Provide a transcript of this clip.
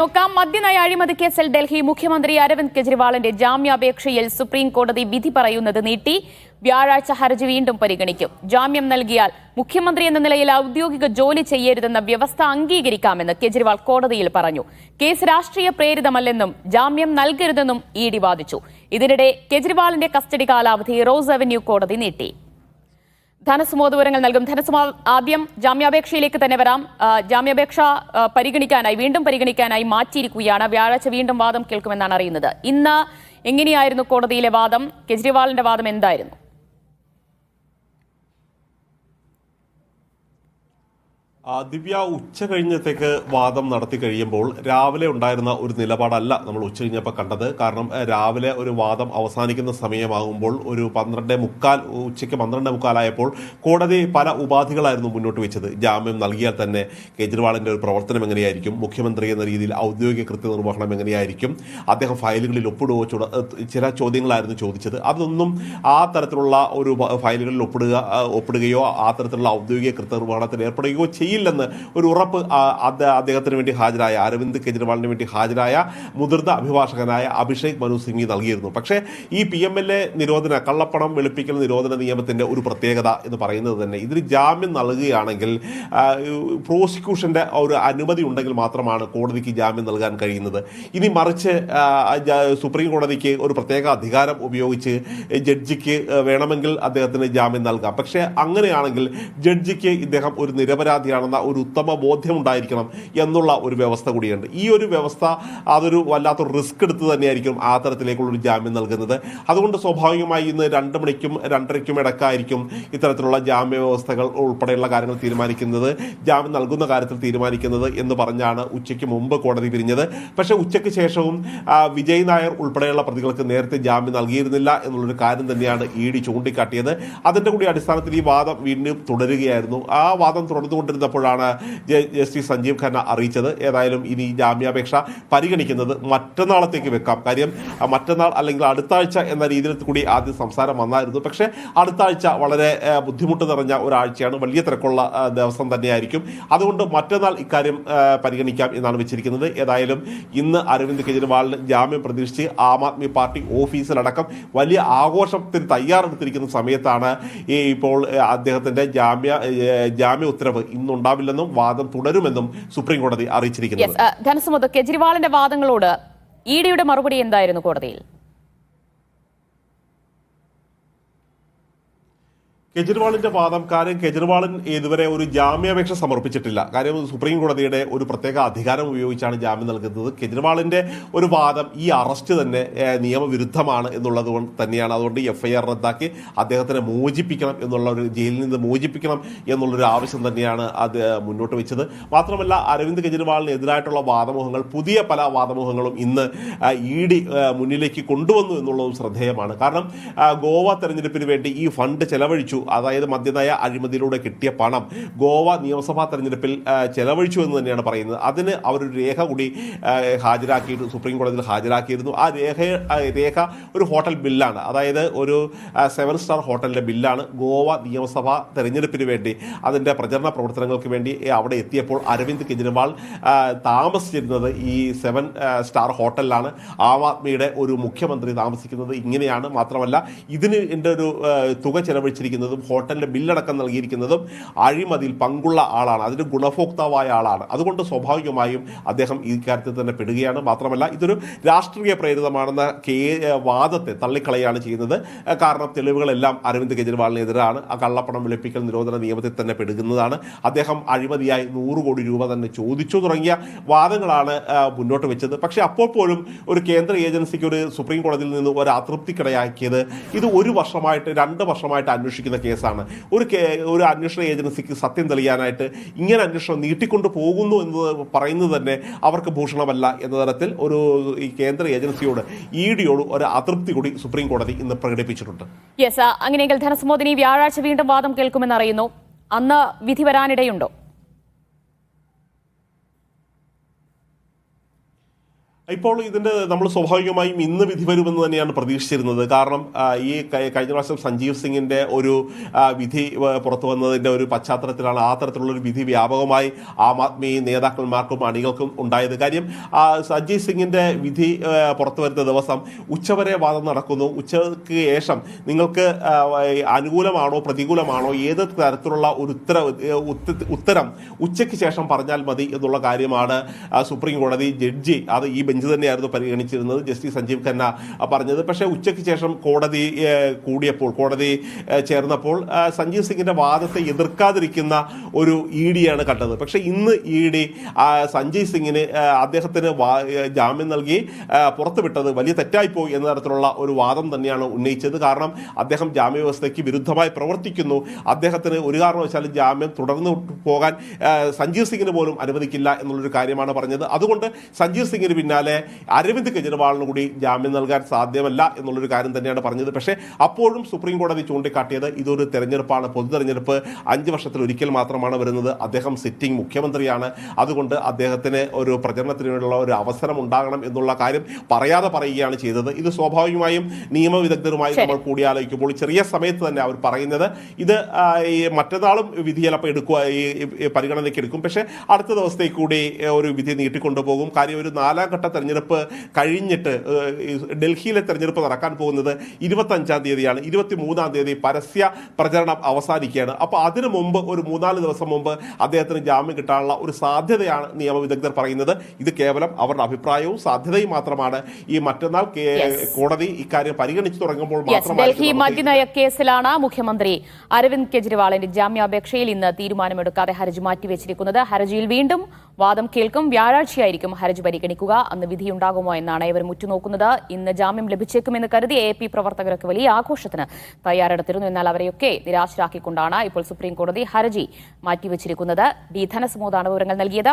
നോക്കാം. മദ്യനയ അഴിമതി കേസിൽ ഡൽഹി മുഖ്യമന്ത്രി അരവിന്ദ് കെജ്രിവാളിന്റെ ജാമ്യാപേക്ഷയിൽ സുപ്രീം കോടതി വിധി പറയുന്നത് നീട്ടി. വ്യാഴാഴ്ച ഹർജി വീണ്ടും പരിഗണിക്കും. ജാമ്യം നൽകിയാൽ മുഖ്യമന്ത്രി എന്ന നിലയിൽ ഔദ്യോഗിക ജോലി ചെയ്യരുതെന്ന വ്യവസ്ഥ അംഗീകരിക്കാമെന്ന് കെജ്രിവാൾ കോടതിയിൽ പറഞ്ഞു. കേസ് രാഷ്ട്രീയ പ്രേരിതമല്ലെന്നും ജാമ്യം നൽകരുതെന്നും ഇഡി വാദിച്ചു. ഇതിനിടെ കെജ്രിവാളിന്റെ കസ്റ്റഡി കാലാവധി റോസ് അവന്യൂ കോടതി നീട്ടി. ധനസുമോദ് വിവരങ്ങൾ നൽകും. ധനസുമോദ്, ആദ്യം ജാമ്യാപേക്ഷയിലേക്ക് തന്നെ വരാം. ജാമ്യാപേക്ഷ വീണ്ടും പരിഗണിക്കാനായി മാറ്റിയിരിക്കുകയാണ്. വ്യാഴാഴ്ച വീണ്ടും വാദം കേൾക്കുമെന്നാണ് അറിയുന്നത്. ഇന്ന് എങ്ങനെയായിരുന്നു കോടതിയിലെ വാദം? കെജ്രിവാളിന്റെ വാദം എന്തായിരുന്നു? ദിവ്യ, ഉച്ച കഴിഞ്ഞത്തേക്ക് വാദം നടത്തി കഴിയുമ്പോൾ രാവിലെ ഉണ്ടായിരുന്ന ഒരു നിലപാടല്ല നമ്മൾ ഉച്ച കഴിഞ്ഞപ്പോൾ കണ്ടത്. കാരണം രാവിലെ ഒരു വാദം അവസാനിക്കുന്ന സമയമാകുമ്പോൾ ഒരു 12:45 ഉച്ചയ്ക്ക് 12:45 കോടതി പല ഉപാധികളായിരുന്നു മുന്നോട്ട് വെച്ചത്. ജാമ്യം നൽകിയാൽ തന്നെ കേജ്രിവാളിൻ്റെ ഒരു പ്രവർത്തനം എങ്ങനെയായിരിക്കും, മുഖ്യമന്ത്രി എന്ന രീതിയിൽ ഔദ്യോഗിക കൃത്യനിർവഹണം എങ്ങനെയായിരിക്കും, അദ്ദേഹം ഫയലുകളിൽ ഒപ്പിടുകയോ, ചില ചോദ്യങ്ങളായിരുന്നു ചോദിച്ചത്. അതൊന്നും ആ തരത്തിലുള്ള ഒരു ഫയലുകളിൽ ഒപ്പിടുകയോ ആ തരത്തിലുള്ള ഔദ്യോഗിക കൃത്യനിർവഹണത്തിൽ ഏർപ്പെടുകയോ ചെയ്യില്ലെന്ന് ഒരു ഉറപ്പ് അദ്ദേഹത്തിന് വേണ്ടി ഹാജരായ, അരവിന്ദ് കെജ്രിവാളിന് വേണ്ടി ഹാജരായ മുതിർന്ന അഭിഭാഷകനായ അഭിഷേക് മനു സിംഗ്വി നൽകിയിരുന്നു. പക്ഷേ ഈ PMLA നിരോധന, കള്ളപ്പണം വെളുപ്പിക്കൽ നിരോധന നിയമത്തിന്റെ ഒരു പ്രത്യേകത എന്ന് പറയുന്നത് തന്നെ ഇതിന് ജാമ്യം നൽകുകയാണെങ്കിൽ പ്രോസിക്യൂഷന്റെ ഒരു അനുമതി ഉണ്ടെങ്കിൽ മാത്രമാണ് കോടതിക്ക് ജാമ്യം നൽകാൻ കഴിയുന്നത്. ഇനി മറിച്ച് സുപ്രീം കോടതിക്ക് ഒരു പ്രത്യേക അധികാരം ഉപയോഗിച്ച് ജഡ്ജിക്ക് വേണമെങ്കിൽ അദ്ദേഹത്തിന് ജാമ്യം നൽകാം. പക്ഷേ അങ്ങനെയാണെങ്കിൽ ജഡ്ജിക്ക് ഇദ്ദേഹം ഒരു നിരപരാധിയാണെന്ന ഒരു ഉത്തമ ബോധ്യം ഉണ്ടായിരിക്കണം എന്നുള്ള ഒരു വ്യവസ്ഥ കൂടിയുണ്ട്. ഈ ഒരു വ്യവസ്ഥ അതൊരു വല്ലാത്തൊരു റിസ്ക് എടുത്ത് തന്നെയായിരിക്കും ആ തരത്തിലേക്കുള്ള ഒരു ജാമ്യം നൽകുന്നത്. അതുകൊണ്ട് സ്വാഭാവികമായി ഇന്ന് 2 മണിക്കും 2:30ക്കും ഇടക്കായിരിക്കും ഇത്തരത്തിലുള്ള ജാമ്യ വ്യവസ്ഥകൾ ഉൾപ്പെടെയുള്ള കാര്യങ്ങൾ തീരുമാനിക്കുന്നത്, ജാമ്യം നൽകുന്ന കാര്യത്തിൽ തീരുമാനിക്കുന്നത് എന്ന് പറഞ്ഞാണ് ഉച്ചയ്ക്ക് മുമ്പ് കോടതി പിരിഞ്ഞത്. പക്ഷേ ഉച്ചയ്ക്ക് ശേഷവും വിജയ് നായർ ഉൾപ്പെടെയുള്ള പ്രതികൾക്ക് നേരത്തെ ജാമ്യം നൽകിയിരുന്നില്ല എന്നുള്ളൊരു കാര്യം തന്നെയാണ് ED ചൂണ്ടിക്കാട്ടിയത്. അതിൻ്റെ കൂടി അടിസ്ഥാനത്തിൽ ഈ വാദം വീണ്ടും തുടരുകയായിരുന്നു. ആ വാദം തുടർന്നുകൊണ്ടിരുന്നപ്പോഴാണ് ജസ്റ്റിസ് സഞ്ജീവ് ഖന്ന അറിയിച്ചത് ഏതായാലും ഇനി ജാമ്യാപേക്ഷ പരിഗണിക്കുന്നത് മറ്റന്നാളത്തേക്ക് വെക്കാം. കാര്യം മറ്റന്നാൾ അല്ലെങ്കിൽ അടുത്ത ആഴ്ച എന്ന രീതിയിൽ കൂടി ആദ്യം സംസാരം വന്നായിരുന്നു. പക്ഷേ അടുത്ത ആഴ്ച വളരെ ബുദ്ധിമുട്ട് നിറഞ്ഞ ഒരാഴ്ചയാണ്, വലിയ തിരക്കുള്ള ദിവസം തന്നെയായിരിക്കും. അതുകൊണ്ട് മറ്റന്നാൾ ഇക്കാര്യം പരിഗണിക്കാം എന്നാണ് വെച്ചിരിക്കുന്നത്. ഏതായാലും ഇന്ന് അരവിന്ദ് കെജ്രിവാളിന് ജാമ്യം പ്രതീക്ഷിച്ച് ആം ആദ്മി പാർട്ടി ഓഫീസിലടക്കം വലിയ ആഘോഷത്തിന് തയ്യാറെടുത്തിരിക്കുന്ന സമയത്താണ് ഇപ്പോൾ അദ്ദേഹത്തിന്റെ ജാമ്യ ഉത്തരവ് ഇന്നുണ്ടാവില്ലെന്നും വാദം തുടരുമെന്നും സുപ്രീം കോടതി അറിയിച്ചിരിക്കുന്നത്. ധനസുമോദ്, കെജ്രിവാളിന്റെ വാദങ്ങളോട് EDയുടെ മറുപടി എന്തായിരുന്നു കോടതിയിൽ? കെജ്രിവാളിന്റെ വാദം, കാര്യം കെജ്രിവാളൻ ഇതുവരെ ഒരു ജാമ്യാപേക്ഷ സമർപ്പിച്ചിട്ടില്ല. കാര്യം സുപ്രീം കോടതിയുടെ ഒരു പ്രത്യേക അധികാരം ഉപയോഗിച്ചാണ് ജാമ്യം നൽകുന്നത്. കെജ്രിവാളിന്റെ ഒരു വാദം ഈ അറസ്റ്റ് തന്നെ നിയമവിരുദ്ധമാണ് എന്നുള്ളത് കൊണ്ട് തന്നെയാണ്. അതുകൊണ്ട് FIR റദ്ദാക്കി അദ്ദേഹത്തിനെ മോചിപ്പിക്കണം എന്നുള്ള ഒരു, ജയിലിൽ നിന്ന് മോചിപ്പിക്കണം എന്നുള്ളൊരു ആവശ്യം തന്നെയാണ് അത് മുന്നോട്ട് വെച്ചത്. മാത്രമല്ല അരവിന്ദ് കെജ്രിവാളിന് എതിരായിട്ടുള്ള വാദമുഖങ്ങൾ, പുതിയ പല വാദമുഖങ്ങളും ഇന്ന് ED മുന്നിലേക്ക് കൊണ്ടുവന്നു എന്നുള്ളതും ശ്രദ്ധേയമാണ്. കാരണം ഗോവ തെരഞ്ഞെടുപ്പിന് വേണ്ടി ഈ ഫണ്ട് ചെലവഴിച്ചു, അതായത് മദ്യനയ അഴിമതിയിലൂടെ കിട്ടിയ പണം ഗോവ നിയമസഭാ തെരഞ്ഞെടുപ്പിൽ ചെലവഴിച്ചു എന്ന് തന്നെയാണ് പറയുന്നത്. അതിന് അവരൊരു രേഖ കൂടി സുപ്രീം കോടതിയിൽ ഹാജരാക്കിയിരുന്നു. ആ രേഖ ഒരു ഹോട്ടൽ ബില്ലാണ്, അതായത് ഒരു 7 സ്റ്റാർ ഹോട്ടലിൻ്റെ ബില്ലാണ്. ഗോവ നിയമസഭാ തെരഞ്ഞെടുപ്പിന് വേണ്ടി അതിൻ്റെ പ്രചരണ പ്രവർത്തനങ്ങൾക്ക് വേണ്ടി അവിടെ എത്തിയപ്പോൾ അരവിന്ദ് കെജ്രിവാൾ താമസിച്ചിരുന്നത് ഈ 7 സ്റ്റാർ ഹോട്ടലിലാണ്. ആം ആദ്മിയുടെ ഒരു മുഖ്യമന്ത്രി താമസിക്കുന്നത് ഇങ്ങനെയാണ്. മാത്രമല്ല ഇതിന് എൻ്റെ ഒരു തുക ചെലവഴിച്ചിരിക്കുന്നത്, ഹോട്ടലിന്റെ ബില്ലടക്കം നൽകിയിരിക്കുന്നതും അഴിമതിയിൽ പങ്കുള്ള ആളാണ്, അതിന്റെ ഗുണഭോക്താവായ ആളാണ്. അതുകൊണ്ട് സ്വാഭാവികമായും അദ്ദേഹം ഈ കാര്യത്തിൽ തന്നെ പെടുകയാണ്. മാത്രമല്ല ഇതൊരു രാഷ്ട്രീയ പ്രേരിതമാണെന്ന വാദത്തെ തള്ളിക്കളയാണ് ചെയ്യുന്നത്. കാരണം തെളിവുകളെല്ലാം അരവിന്ദ് കെജ്രിവാളിനെതിരാണ്. ആ കള്ളപ്പണം വെളുപ്പിക്കൽ നിരോധന നിയമത്തിൽ തന്നെ പെടുന്നതാണ്. അദ്ദേഹം അഴിമതിയായി 100 കോടി രൂപ തന്നെ ചോദിച്ചു തുടങ്ങിയ വാദങ്ങളാണ് മുന്നോട്ട് വെച്ചത്. പക്ഷേ അപ്പോൾ പോലും ഒരു കേന്ദ്ര ഏജൻസിക്ക് ഒരു സുപ്രീം കോടതിയിൽ നിന്ന് ഒരു അതൃപ്തിക്കിടയാക്കിയത് ഇത് 1 വർഷമായിട്ട് 2 വർഷമായിട്ട് അന്വേഷിക്കുന്ന കേസാണ്. ഒരു അന്വേഷണ ഏജൻസിക്ക് സത്യം തെളിയാനായിട്ട് ഇങ്ങനെ അന്വേഷണം നീട്ടിക്കൊണ്ടു പോകുന്നു എന്ന് പറയുന്നത് തന്നെ അവർക്ക് ഭൂഷണമല്ല എന്ന തരത്തിൽ ഒരു ഈ കേന്ദ്ര ഏജൻസിയോട് EDയോട് ഒരു അതൃപ്തി കൂടി സുപ്രീം കോടതി ഇന്ന് പ്രകടിപ്പിച്ചിട്ടുണ്ട്. അങ്ങനെയെങ്കിൽ ധനസുമോദിനി വ്യാഴാഴ്ച വീണ്ടും വാദം കേൾക്കുമെന്ന് അറിയുന്നു. അന്ന് വിധി വരാനിടയുണ്ടോ? ഇപ്പോൾ ഇതിന്റെ നമ്മൾ സ്വാഭാവികമായും ഇന്ന് വിധി വരുമെന്ന് തന്നെയാണ് പ്രതീക്ഷിച്ചിരുന്നത്. കാരണം ഈ കഴിഞ്ഞ പ്രാവശ്യം സഞ്ജീവ് സിംഗിന്റെ ഒരു വിധി പുറത്തു വന്നതിന്റെ ഒരു പശ്ചാത്തലത്തിലാണ് ആ തരത്തിലുള്ള ഒരു വിധി വ്യാപകമായി ആം ആദ്മി നേതാക്കന്മാർക്കും അണികൾക്കും ഉണ്ടായത്. കാര്യം സഞ്ജീവ് സിംഗിന്റെ വിധി പുറത്തു വരുന്ന ദിവസം ഉച്ചവരെ വാദം നടക്കുന്നു. ഉച്ചയ്ക്ക് ശേഷം നിങ്ങൾക്ക് അനുകൂലമാണോ പ്രതികൂലമാണോ ഏത് തരത്തിലുള്ള ഒരു ഉത്തരം ഉച്ചയ്ക്ക് ശേഷം പറഞ്ഞാൽ മതി എന്നുള്ള കാര്യമാണ് സുപ്രീം കോടതി ജഡ്ജി, അത് ഈ ബെഞ്ച് തന്നെയായിരുന്നു പരിഗണിച്ചിരുന്നത്, ജസ്റ്റിസ് സഞ്ജീവ് ഖന്ന പറഞ്ഞത്. പക്ഷേ ഉച്ചയ്ക്ക് ശേഷം കോടതി ചേർന്നപ്പോൾ സഞ്ജീവ് സിംഗിന്റെ വാദത്തെ എതിർക്കാതിരിക്കുന്ന ഒരു ഇഡിയാണ് കണ്ടത്. പക്ഷേ ഇന്ന് ഇഡി സഞ്ജീവ് സിംഗിന് അദ്ദേഹത്തിന് ജാമ്യം നൽകി പുറത്തുവിട്ടത് വലിയ തെറ്റായിപ്പോയി എന്ന തരത്തിലുള്ള ഒരു വാദം തന്നെയാണ് ഉന്നയിച്ചത്. കാരണം അദ്ദേഹം ജാമ്യവ്യവസ്ഥയ്ക്ക് വിരുദ്ധമായി പ്രവർത്തിക്കുന്നു, അദ്ദേഹത്തിന് ഒരു കാരണവശാലും ജാമ്യം തുടർന്നു പോകാൻ സഞ്ജീവ് സിംഗിന് പോലും അനുവദിക്കില്ല എന്നുള്ളൊരു കാര്യമാണ് പറഞ്ഞത്. അതുകൊണ്ട് സഞ്ജീവ് സിംഗിന് പിന്നാലെ അരവിന്ദ് കെജ്രിവാളിന് കൂടി ജാമ്യം നൽകാൻ സാധ്യമല്ല എന്നുള്ളൊരു കാര്യം തന്നെയാണ് പറഞ്ഞത്. പക്ഷേ അപ്പോഴും സുപ്രീം കോടതി ചൂണ്ടിക്കാട്ടിയത് ഇതൊരു തെരഞ്ഞെടുപ്പാണ്, പൊതു തെരഞ്ഞെടുപ്പ് 5 വർഷത്തിൽ ഒരിക്കൽ മാത്രമാണ് വരുന്നത്, അദ്ദേഹം സിറ്റിംഗ് മുഖ്യമന്ത്രിയാണ്, അതുകൊണ്ട് അദ്ദേഹത്തിന് ഒരു പ്രചരണത്തിനുള്ള ഒരു അവസരം ഉണ്ടാകണം എന്നുള്ള കാര്യം പറയാതെ പറയുകയാണ് ചെയ്തത്. ഇത് സ്വാഭാവികമായും നിയമവിദഗ്ധരുമായി നമ്മൾ കൂടിയാലോചിക്കുമ്പോൾ ചെറിയ സമയത്ത് തന്നെ അവർ പറയുന്നത് ഇത് ഈ മറ്റന്നാളും വിധി ചിലപ്പോൾ പരിഗണനയ്ക്ക് എടുക്കും, പക്ഷേ അടുത്ത ദിവസത്തേക്ക് കൂടി ഒരു വിധി നീട്ടിക്കൊണ്ടുപോകും. കാര്യം ഒരു 4ാം ഘട്ട തെരഞ്ഞെടുപ്പ് കഴിഞ്ഞിട്ട് ഡൽഹിയിലെ തെരഞ്ഞെടുപ്പ് നടക്കാൻ പോകുന്നത് 25-ാം തീയതിയാണ്. 23-ാം തീയതി പരസ്യ പ്രചരണം അവസാനിക്കുകയാണ്. അപ്പോൾ അതിനു മുമ്പ് ഒരു 3-4 ദിവസം മുമ്പ് അദ്ദേഹത്തിന് ജാമ്യം കിട്ടാനുള്ള ഒരു സാധ്യതയാണ് നിയമവിദഗ്ധർ പറയുന്നത്. ഇത് കേവലം അവരുടെ അഭിപ്രായവും സാധ്യതയും മാത്രമാണ്. ഈ മറ്റന്നാൾ കോടതി ഇക്കാര്യം പരിഗണിച്ചു തുടങ്ങുമ്പോൾ ഡൽഹി മദ്യനയ കേസിലാണ് മുഖ്യമന്ത്രി അരവിന്ദ് കെജ്രിവാളിന്റെ ജാമ്യാപേക്ഷയിൽ ഇന്ന് തീരുമാനമെടുക്കാതെ ഹർജി മാറ്റിവെച്ചിരിക്കുന്നത്. ഹർജിയിൽ വീണ്ടും വാദം കേൾക്കും. വ്യാഴാഴ്ചയായിരിക്കും ഹർജി പരിഗണിക്കുക. അന്ന് വിധിയുണ്ടാകുമോ എന്നാണ് ഇവർ ഉറ്റുനോക്കുന്നത്. ഇന്ന് ജാമ്യം ലഭിച്ചേക്കുമെന്ന് കരുതി AAP പ്രവർത്തകരൊക്കെ വലിയ ആഘോഷത്തിന് തയ്യാറെടുത്തിരുന്നു. എന്നാൽ അവരെയൊക്കെ നിരാശരാക്കിക്കൊണ്ടാണ് ഇപ്പോൾ സുപ്രീം കോടതി ഹർജി മാറ്റിവെച്ചിരിക്കുന്നത്. ഡി ധനസമൂദാണ് വിവരങ്ങൾ നൽകിയത്.